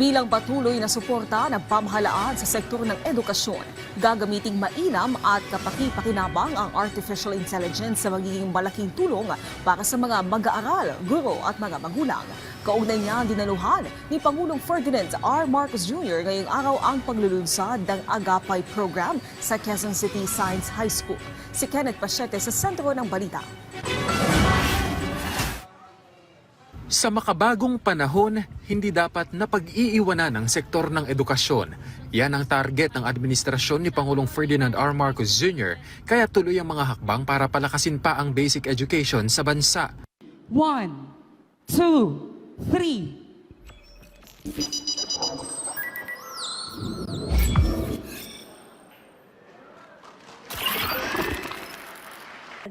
Bilang patuloy na suporta ng pamahalaan sa sektor ng edukasyon, gagamiting mainam at kapaki-pakinabang ang artificial intelligence sa magiging malaking tulong para sa mga mag-aaral, guro at mga magulang. Kaugnay niya dinaluhan ni Pangulong Ferdinand R. Marcos Jr. ngayong araw ang paglulunsad ng Agapay program sa Quezon City Science High School. Si Kenneth Pachete sa sentro ng balita. Sa makabagong panahon, hindi dapat napag-iiwanan ng sektor ng edukasyon. Yan ang target ng administrasyon ni Pangulong Ferdinand R. Marcos Jr. Kaya tuloy ang mga hakbang para palakasin pa ang basic education sa bansa. 1, 2, 3.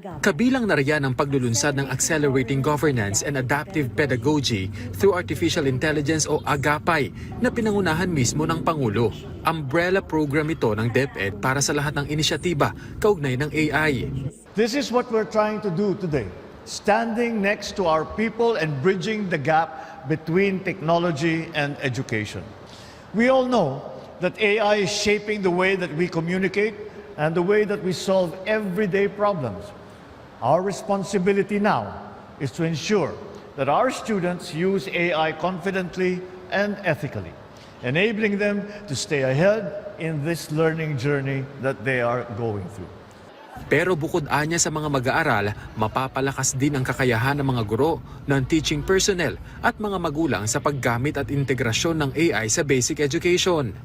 Kabilang na riyan ang paglulunsad ng Accelerating Governance and Adaptive Pedagogy through Artificial Intelligence o Agapay na pinangunahan mismo ng Pangulo. Umbrella program ito ng DepEd para sa lahat ng inisyatiba kaugnay ng AI. This is what we're trying to do today, standing next to our people and bridging the gap between technology and education. We all know that AI is shaping the way that we communicate and the way that we solve everyday problems. Our responsibility now is to ensure that our students use AI confidently and ethically, enabling them to stay ahead in this learning journey that they are going through. Pero bukod anya sa mga mag-aaral, mapapalakas din ang kakayahan ng mga guro, ng teaching personnel at mga magulang sa paggamit at integrasyon ng AI sa basic education.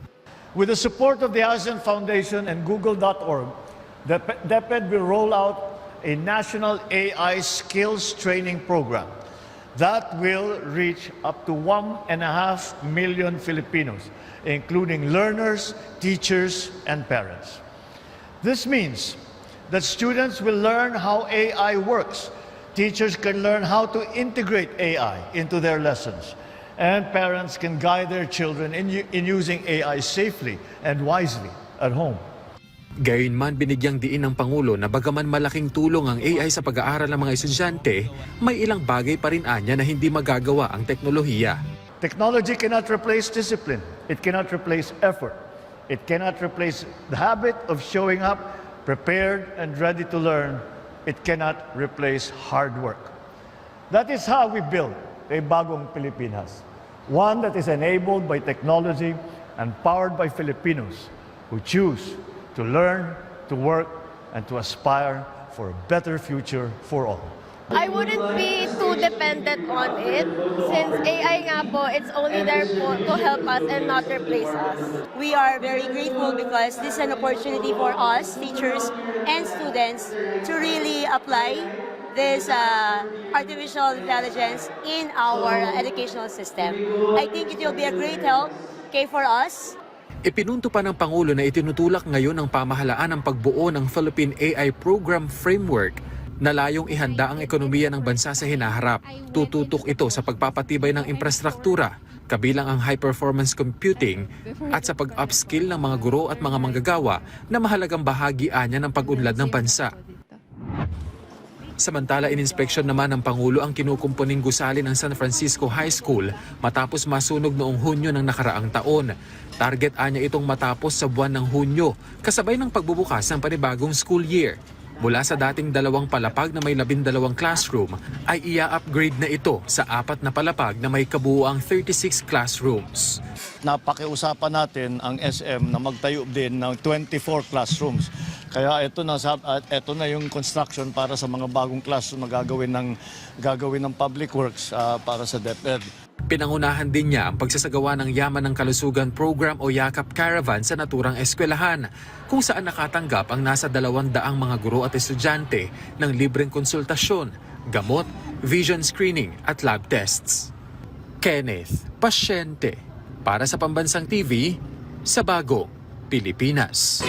With the support of the ASEAN Foundation and Google.org, DepEd will roll out a national AI skills training program that will reach up to 1.5 million Filipinos, including learners, teachers, and parents. This means that students will learn how AI works. Teachers can learn how to integrate AI into their lessons. And parents can guide their children in using AI safely and wisely at home. Gayunman, binigyang diin ng Pangulo na bagaman malaking tulong ang AI sa pag-aaral ng mga estudyante, may ilang bagay pa rin anya na hindi magagawa ang teknolohiya. Technology cannot replace discipline. It cannot replace effort. It cannot replace the habit of showing up prepared and ready to learn. It cannot replace hard work. That is how we build a bagong Pilipinas, one that is enabled by technology and powered by Filipinos who choose to learn, to work, and to aspire for a better future for all. I wouldn't be too dependent on it since AI nga po, it's only there po to help us and not replace us. We are very grateful because this is an opportunity for us, teachers and students, to really apply this artificial intelligence in our educational system. I think it will be a great help for us. Ipinunto pa ng Pangulo na itinutulak ngayon ng pamahalaan ang pagbuo ng Philippine AI Program Framework na layong ihanda ang ekonomiya ng bansa sa hinaharap. Tututok ito sa pagpapatibay ng infrastruktura, kabilang ang high-performance computing at sa pag-upskill ng mga guro at mga manggagawa na mahalagang bahagi anya ng pag-unlad ng bansa. Samantala, ininspeksyon naman ng Pangulo ang kinukumpuning gusali ng San Francisco High School matapos masunog noong Hunyo ng nakaraang taon. Target anya itong matapos sa buwan ng Hunyo, kasabay ng pagbubukas ng panibagong school year. Mula sa dating 2 palapag na may 12 classroom, ay ia-upgrade na ito sa 4 na palapag na may kabuuang 36 classrooms. Napakiusapan natin ang SM na magtayo din ng 24 classrooms. Kaya ito na yung construction para sa mga bagong classroom na gagawin ng Public Works para sa DepEd. Pinangunahan din niya ang pagsasagawa ng Yaman ng Kalusugan Program o Yakap Caravan sa naturang eskwelahan, kung saan nakatanggap ang nasa 200 mga guro at estudyante ng libreng konsultasyon, gamot, vision screening at lab tests. Kenneth Pachete, para sa Pambansang TV, sa Bagong Pilipinas.